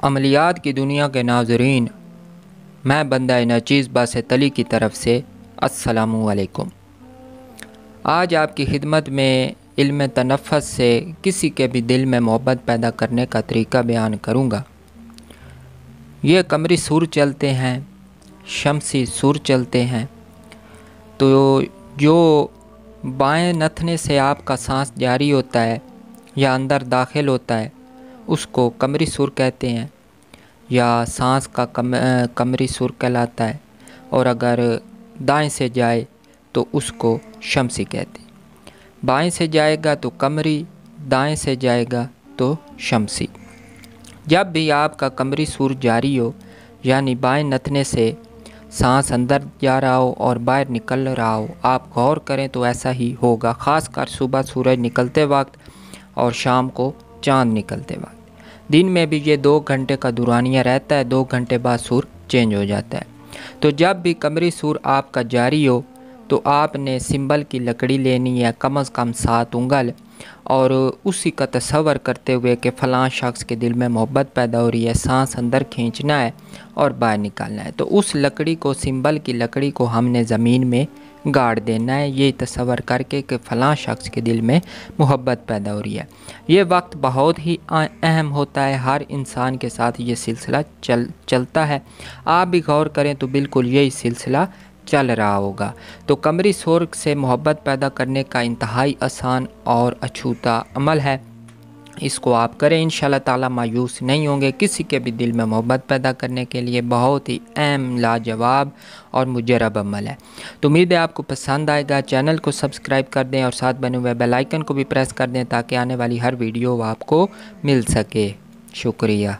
عملیات کی دنیا کے ناظرین، میں بندہ ناچیز باسط علی کی طرف سے السلام علیکم۔ آج آپ کی خدمت میں علم تنفس سے کسی کے بھی دل میں محبت پیدا کرنے کا طریقہ بیان کروں گا۔ یہ قمری سور چلتے ہیں، شمسی سور چلتے ہیں، تو جو بائیں نتھنے سے آپ کا سانس جاری ہوتا ہے یا اندر داخل ہوتا ہے اس کو قمری سور کہتے ہیں، یا سانس کا قمری سور کہلاتا ہے، اور اگر دائیں سے جائے تو اس کو شمسی کہتے ہیں۔ بائیں سے جائے گا تو قمری، دائیں سے جائے گا تو شمسی۔ جب بھی آپ کا قمری سور جاری ہو، یعنی بائیں نتھنے سے سانس اندر جا رہا ہو اور باہر نکل رہا ہو، آپ غور کریں تو ایسا ہی ہوگا، خاص کر صبح سورج نکلتے وقت اور شام کو چاند نکلتے وقت۔ دن میں بھی یہ 2 گھنٹے کا دورانیہ رہتا ہے، 2 گھنٹے بعد سور چینج ہو جاتا ہے۔ تو جب بھی قمری سور آپ کا جاری ہو تو آپ نے سمبل کی لکڑی لینی ہے، کم از کم 7 انگل، اور اسی کا تصور کرتے ہوئے کہ فلاں شخص کے دل میں محبت پیدا ہو رہی ہے، سانس اندر کھینچنا ہے اور باہر نکالنا ہے، تو اس لکڑی کو، سمبل کی لکڑی کو ہم نے زمین میں گاڑ دینا ہے، یہ تصور کر کے کہ فلاں شخص کے دل میں محبت پیدا ہو رہی ہے۔ یہ وقت بہت ہی اہم ہوتا ہے، ہر انسان کے ساتھ یہ سلسلہ چلتا ہے۔ آپ بھی غور کریں تو بالکل یہی سلسلہ چل رہا ہوگا۔ تو قمری سور سے محبت پیدا کرنے کا انتہائی آسان اور اچھوتا عمل ہے، اس کو آپ کریں، انشاءاللہ تعالی مایوس نہیں ہوں گے۔ کسی کے بھی دل میں محبت پیدا کرنے کے لیے بہت ہی اہم، لاجواب اور مجرب عمل ہے۔ تو امید ہے آپ کو پسند آئے گا۔ چینل کو سبسکرائب کر دیں اور ساتھ بنے ہوئے بیل آئیکن کو بھی پریس کر دیں تاکہ آنے والی ہر ویڈیو آپ کو مل سکے۔ شکریہ۔